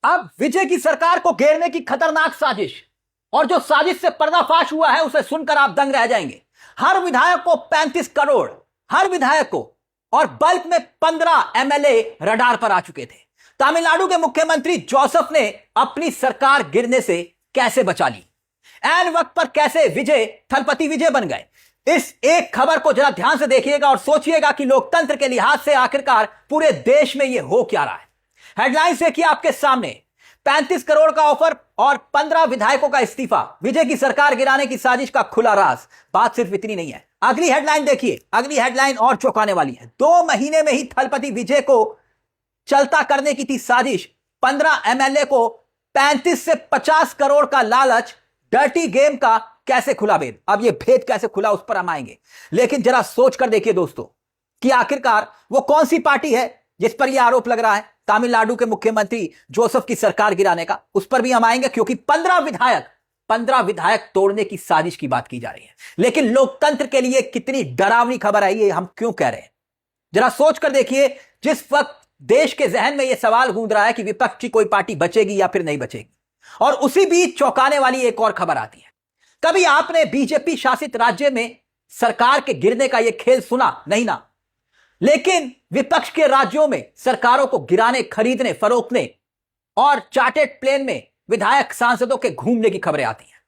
अब विजय की सरकार को घेरने की खतरनाक साजिश, और जो साजिश से पर्दाफाश हुआ है उसे सुनकर आप दंग रह जाएंगे। हर विधायक को 35 करोड़, हर विधायक को, और बल्क में 15 एमएलए रडार पर आ चुके थे। तमिलनाडु के मुख्यमंत्री जोसेफ ने अपनी सरकार गिरने से कैसे बचा ली, ऐन वक्त पर कैसे विजय थलपति विजय बन गए। इस एक खबर को जरा ध्यान से देखिएगा और सोचिएगा कि लोकतंत्र के लिहाज से आखिरकार पूरे देश में यह हो क्या रहा है। हेडलाइंस देखिए आपके सामने, 35 करोड़ का ऑफर और 15 विधायकों का इस्तीफा, विजय की सरकार गिराने की साजिश का खुला राज। बात सिर्फ इतनी नहीं है, अगली हेडलाइन देखिए, अगली हेडलाइन और चौंकाने वाली है। 2 महीने में ही थलपति विजय को चलता करने की थी साजिश। 15 एमएलए को 35 से 50 करोड़ का लालच, डर्टी गेम का कैसे खुला भेद। अब यह भेद कैसे खुला उस पर हम आएंगे, लेकिन जरा सोच कर देखिए दोस्तों कि आखिरकार वो कौन सी पार्टी है जिस पर यह आरोप लग रहा है तमिलनाडु के मुख्यमंत्री जोसेफ की सरकार गिराने का। उस पर भी हम आएंगे, क्योंकि 15 विधायक तोड़ने की साजिश की बात की जा रही है। लेकिन लोकतंत्र के लिए कितनी डरावनी खबर है ये हम क्यों कह रहे हैं, जरा सोच कर देखिए। जिस वक्त देश के जहन में यह सवाल गूंज रहा है कि विपक्ष की कोई पार्टी बचेगी या फिर नहीं बचेगी, और उसी बीच चौंकाने वाली एक और खबर आती है। कभी आपने बीजेपी शासित राज्य में सरकार के गिरने का यह खेल सुना? नहीं ना। लेकिन विपक्ष के राज्यों में सरकारों को गिराने, खरीदने, फरोखने और चार्टेड प्लेन में विधायक सांसदों के घूमने की खबरें आती हैं।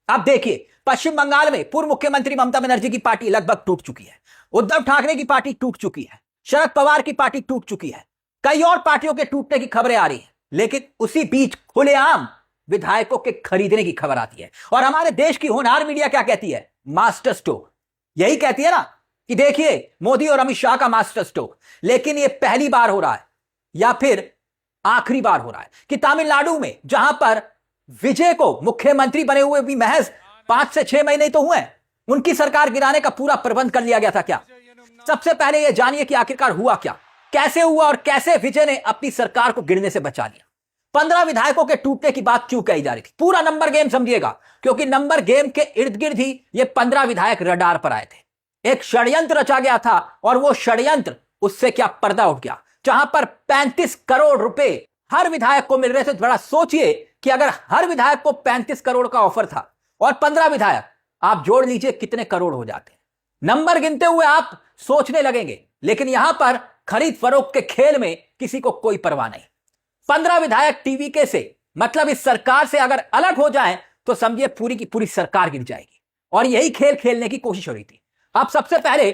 अब देखिए, पश्चिम बंगाल में पूर्व मुख्यमंत्री ममता बनर्जी की पार्टी लगभग टूट चुकी है, उद्धव ठाकरे की पार्टी टूट चुकी है, शरद पवार की पार्टी टूट चुकी है, कई और पार्टियों के टूटने की खबरें आ रही हैं। लेकिन उसी बीच खुलेआम विधायकों के खरीदने की खबर आती है। और हमारे देश की होनहार मीडिया क्या कहती है? Master stroke. यही कहती है ना कि देखिए मोदी और अमित शाह का मास्टर स्ट्रोक। लेकिन यह पहली बार हो रहा है या फिर आखिरी बार हो रहा है कि तमिलनाडु में, जहां पर विजय को मुख्यमंत्री बने हुए भी महज 5 से 6 महीने तो हुए, उनकी सरकार गिराने का पूरा प्रबंध कर लिया गया था क्या? सबसे पहले यह जानिए कि आखिरकार हुआ क्या, कैसे हुआ और कैसे विजय ने अपनी सरकार को गिरने से बचा लिया। 15 विधायकों के टूटने की बात क्यों कही जा रही थी? पूरा नंबर गेम समझिएगा, क्योंकि नंबर गेम के इर्द गिर्द ही ये 15 विधायक रडार पर आए थे। एक षड्यंत्र रचा गया था, और वो षड्यंत्र, उससे क्या पर्दा उठ गया, जहां पर 35 करोड़ रुपए हर विधायक को मिल रहे थे। बड़ा सोचिए कि अगर हर विधायक को 35 करोड़ का ऑफर था और 15 विधायक, आप जोड़ लीजिए कितने करोड़ हो जाते। नंबर गिनते हुए आप सोचने लगेंगे, लेकिन यहां पर खरीद फरोख्त के खेल में किसी को कोई परवाह नहीं। 15 विधायक टीवीके से, मतलब इस सरकार से अगर अलग हो जाएं तो समझिए पूरी की पूरी सरकार गिर जाएगी। और यही खेल खेलने की कोशिश हो रही थी। अब सबसे पहले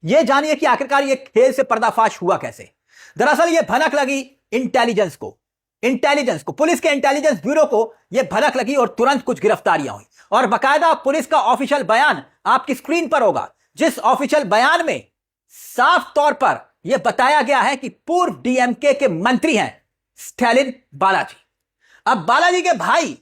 यह जानिए कि आखिरकार यह खेल से पर्दाफाश हुआ कैसे। दरअसल यह भनक लगी इंटेलिजेंस को, पुलिस के इंटेलिजेंस ब्यूरो को यह भनक लगी और तुरंत कुछ गिरफ्तारियां हुई। और बाकायदा पुलिस का ऑफिशियल बयान आपकी स्क्रीन पर होगा, जिस ऑफिशियल बयान में साफ तौर पर यह बताया गया है कि पूर्व डीएमके के मंत्री हैं स्टैलिन बालाजी। अब बालाजी के भाई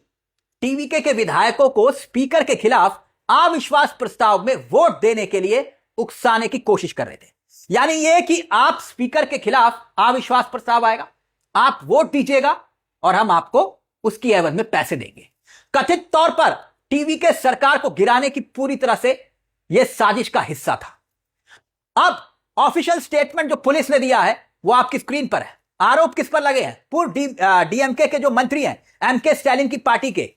टीवीके के विधायकों को स्पीकर के खिलाफ अविश्वास प्रस्ताव में वोट देने के लिए उकसाने की कोशिश कर रहे थे। यानी यह कि आप स्पीकर के खिलाफ अविश्वास प्रस्ताव आएगा, आप वोट दीजिएगा और हम आपको उसकी एवज में पैसे देंगे। कथित तौर पर टीवीके सरकार को गिराने की पूरी तरह से यह साजिश का हिस्सा था। अब ऑफिशियल स्टेटमेंट जो पुलिस ने दिया है वो आपकी स्क्रीन पर है। आरोप किस पर लगे हैं? पूर्व डीएमके के जो मंत्री हैं, एमके स्टैलिन की पार्टी के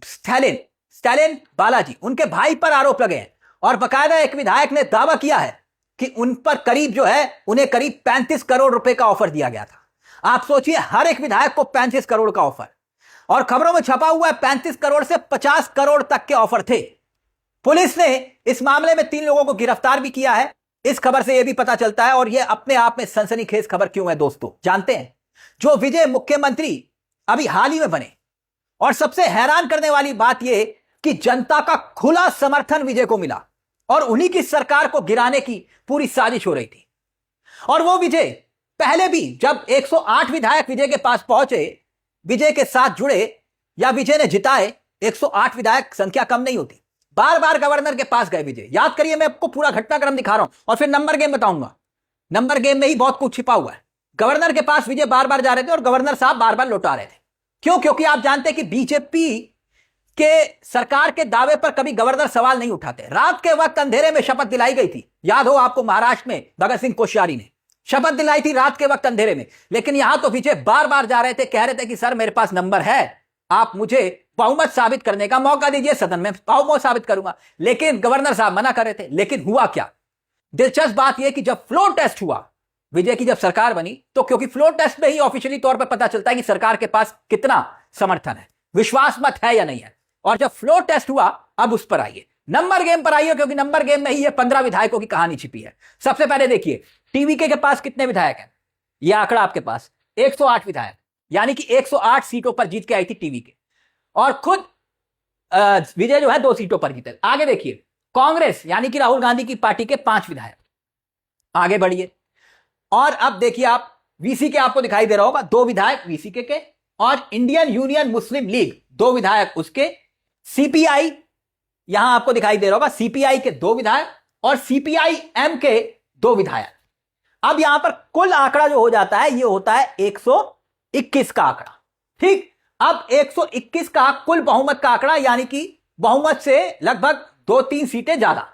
स्टैलिन बालाजी, उनके भाई पर आरोप लगे हैं। और बकायदा एक विधायक ने दावा किया है कि उन पर उन्हें करीब 35 करोड़ रुपए का ऑफर दिया गया था। आप सोचिए, हर एक विधायक को 35 करोड़ का ऑफर, और खबरों में छपा हुआ है 35 करोड़ से 50 करोड़ तक के ऑफर थे। पुलिस ने इस मामले में 3 लोगों को गिरफ्तार भी किया है। इस खबर से यह भी पता चलता है, और यह अपने आप में सनसनीखेज खबर क्यों है दोस्तों, जानते हैं? जो विजय मुख्यमंत्री अभी हाल ही में बने, और सबसे हैरान करने वाली बात यह कि जनता का खुला समर्थन विजय को मिला, और उन्हीं की सरकार को गिराने की पूरी साजिश हो रही थी। और वो विजय पहले भी जब 108 विधायक विजय के पास पहुंचे, विजय के साथ जुड़े या विजय ने जिताए, 108 विधायक संख्या कम नहीं होती। बार बार गवर्नर के पास गए विजय। याद करिए, मैं आपको पूरा घटनाक्रम दिखा रहा हूं और फिर नंबर गेम बताऊंगा। नंबर गेम में ही बहुत कुछ छिपा हुआ है। गवर्नर के पास विजय बार बार जा रहे थे और गवर्नर साहब बार बार लौटा रहे थे। क्यों? क्योंकि आप जानते हैं कि बीजेपी के सरकार के दावे पर कभी गवर्नर सवाल नहीं उठाते। रात के वक्त अंधेरे में शपथ दिलाई गई थी, याद हो आपको, महाराष्ट्र में भगत सिंह कोश्यारी ने। शपथ दिलाई थी रात के वक्त अंधेरे में। लेकिन यहां तो विजय बार बार जा रहे थे, कह रहे थे कि सर मेरे पास नंबर है, आप मुझे बहुमत साबित करने का मौका दीजिए, सदन में बहुमत साबित करूंगा। लेकिन गवर्नर साहब मना कर रहे थे। लेकिन हुआ क्या, दिलचस्प बात यह कि जब फ्लोर टेस्ट हुआ, विजय की जब सरकार बनी, तो क्योंकि फ्लोर टेस्ट में ही ऑफिशियली तौर पर पता चलता है कि सरकार के पास कितना समर्थन है, विश्वास मत है या नहीं है। और जब फ्लोर टेस्ट हुआ, अब उस पर आइए, नंबर गेम पर आइए, क्योंकि नंबर गेम में ही ये 15 विधायकों की कहानी छिपी है। सबसे पहले देखिए टीवीके के पास कितने विधायक हैं, यह आंकड़ा आपके पास 108 विधायक, यानी कि 108 सीटों पर जीत के आई थी टीवीके। और खुद विजय जो है 2 सीटों पर जीते। आगे देखिए कांग्रेस यानी कि राहुल गांधी की पार्टी के 5 विधायक। आगे बढ़िए और अब देखिए आप वीसीके, आपको दिखाई दे रहा होगा 2 विधायक वीसीके के, और इंडियन यूनियन मुस्लिम लीग 2 विधायक उसके, सीपीआई यहां आपको दिखाई दे रहा होगा सीपीआई के 2 विधायक और सीपीआई-एम के 2 विधायक। अब यहां पर कुल आंकड़ा जो हो जाता है ये होता है 121 का आंकड़ा। ठीक, अब 121 का कुल बहुमत का आंकड़ा, यानी कि बहुमत से लगभग 2-3 सीटें ज्यादा।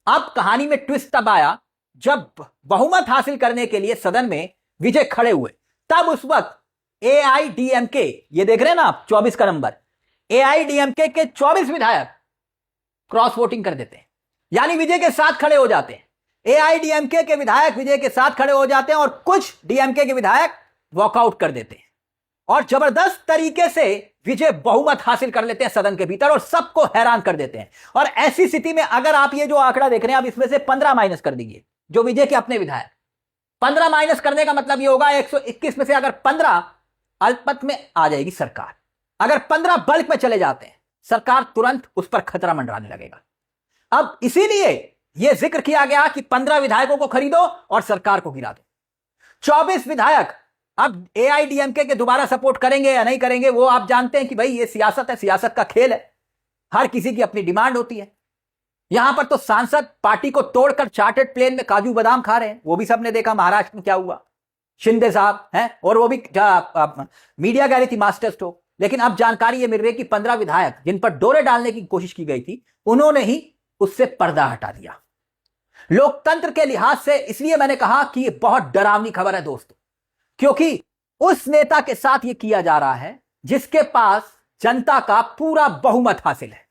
अब कहानी में ट्विस्ट तब आया जब बहुमत हासिल करने के लिए सदन में विजय खड़े हुए। तब उस वक्त एआईडीएमके, ये देख रहे हैं ना आप 24 का नंबर, एआईडीएमके के 24 विधायक क्रॉस वोटिंग कर देते हैं, यानी विजय के साथ खड़े हो जाते हैं। एआईडीएमके के विधायक विजय के साथ खड़े हो जाते हैं और कुछ डीएमके के विधायक वॉकआउट कर देते हैं और जबरदस्त तरीके से विजय बहुमत हासिल कर लेते हैं सदन के भीतर और सबको हैरान कर देते हैं। और ऐसी स्थिति में अगर आप ये जो आंकड़ा देख रहे हैं, आप इसमें से 15 माइनस कर दीजिए जो विजय के अपने विधायक, 15 माइनस करने का मतलब ये होगा 121 में से अगर 15 अल्पमत में आ जाएगी सरकार, अगर 15 बल्क में चले जाते हैं सरकार तुरंत उस पर खतरा मंडराने लगेगा। अब इसीलिए यह जिक्र किया गया कि 15 विधायकों को खरीदो और सरकार को गिरा दो। 24 विधायक अब एआईडीएमके के दोबारा सपोर्ट करेंगे या नहीं करेंगे, वो आप जानते हैं कि भाई ये सियासत है, सियासत का खेल है, हर किसी की अपनी डिमांड होती है। यहां पर तो सांसद पार्टी को तोड़कर चार्टर्ड प्लेन में काजू बादाम खा रहे हैं, वो भी सबने देखा महाराष्ट्र में क्या हुआ, शिंदे साहब हैं, और वो भी मीडिया कह रही थी मास्टर स्ट्रोक। लेकिन अब जानकारी ये मिल रही है कि 15 विधायक जिन पर डोरे डालने की कोशिश की गई थी, उन्होंने ही उससे पर्दा हटा दिया। लोकतंत्र के लिहाज से इसलिए मैंने कहा कि यह बहुत डरावनी खबर है दोस्तों, क्योंकि उस नेता के साथ यह किया जा रहा है जिसके पास जनता का पूरा बहुमत हासिल है।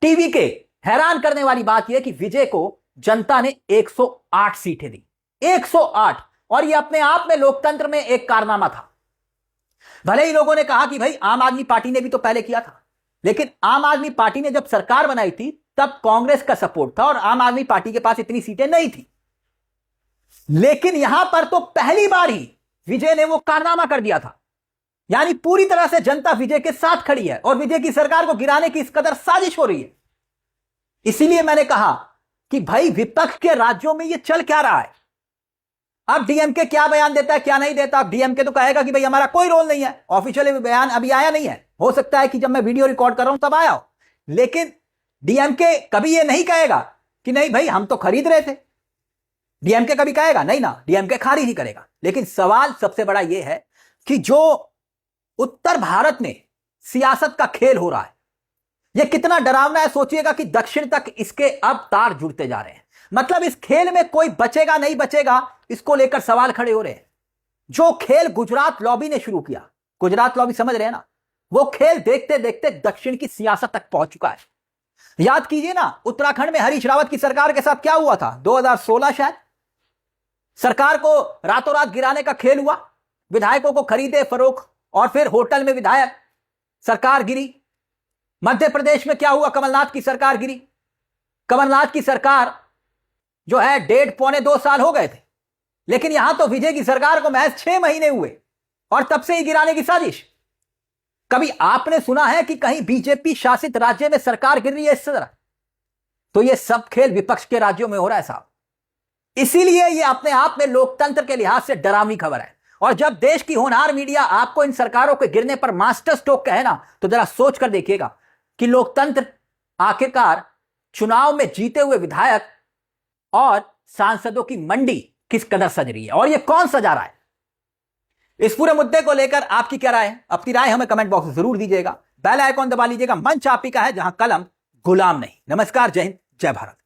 टीवी के हैरान करने वाली बात यह कि विजय को जनता ने 108 सीटें दी, 108, और यह अपने आप में लोकतंत्र में एक कारनामा था। भले ही लोगों ने कहा कि भाई आम आदमी पार्टी ने भी तो पहले किया था, लेकिन आम आदमी पार्टी ने जब सरकार बनाई थी तब कांग्रेस का सपोर्ट था और आम आदमी पार्टी के पास इतनी सीटें नहीं थी। लेकिन यहां पर तो पहली बार ही विजय ने वो कारनामा कर दिया था, यानी पूरी तरह से जनता विजय के साथ खड़ी है और विजय की सरकार को गिराने की इस कदर साजिश हो रही है। इसीलिए मैंने कहा कि भाई विपक्ष के राज्यों में ये चल क्या रहा है। अब डीएमके क्या बयान देता है क्या नहीं देता, अब डीएमके तो कहेगा कि भाई हमारा कोई रोल नहीं है, ऑफिशियल बयान अभी आया नहीं है, हो सकता है कि जब मैं वीडियो रिकॉर्ड कर रहा हूं तब आया हो, लेकिन डीएमके कभी ये नहीं कहेगा कि नहीं भाई हम तो खरीद रहे थे। डीएमके कभी कहेगा नहीं ना, डीएमके खारिज ही करेगा। लेकिन सवाल सबसे बड़ा यह है कि जो उत्तर भारत में सियासत का खेल हो रहा है यह कितना डरावना है। सोचिएगा कि दक्षिण तक इसके अब तार जुड़ते जा रहे हैं, मतलब इस खेल में कोई बचेगा नहीं बचेगा, इसको लेकर सवाल खड़े हो रहे हैं। जो खेल गुजरात लॉबी ने शुरू किया, गुजरात लॉबी समझ रहे हैं ना, वो खेल देखते देखते दक्षिण की सियासत तक पहुंच चुका है। याद कीजिए ना, उत्तराखंड में हरीश रावत की सरकार के साथ क्या हुआ था, 2016 शायद, सरकार को रातों रात गिराने का खेल हुआ, विधायकों को खरीदे फरोख्त और फिर होटल में विधायक, सरकार गिरी। मध्य प्रदेश में क्या हुआ, कमलनाथ की सरकार गिरी। कमलनाथ की सरकार जो है 1.5-2 साल हो गए थे, लेकिन यहां तो विजय की सरकार को महज 6 महीने हुए और तब से ही गिराने की साजिश। कभी आपने सुना है कि कहीं बीजेपी शासित राज्य में सरकार गिर रही है इस तरह? तो यह सब खेल विपक्ष के राज्यों में हो रहा है साहब। इसीलिए यह अपने आप में लोकतंत्र के लिहाज से डरावनी खबर है। और जब देश की होनहार मीडिया आपको इन सरकारों के गिरने पर मास्टर स्ट्रोक कहे ना, तो जरा सोच कर देखिएगा कि लोकतंत्र आखिरकार चुनाव में जीते हुए विधायक और सांसदों की मंडी किस कदर सज रही है और यह कौन सजा रहा है। इस पूरे मुद्दे को लेकर आपकी क्या राय है? अपनी राय हमें कमेंट बॉक्स में जरूर दीजिएगा, बेल आइकॉन दबा लीजिएगा। मंच आप ही का है जहां कलम गुलाम नहीं। नमस्कार, जय हिंद, जय भारत।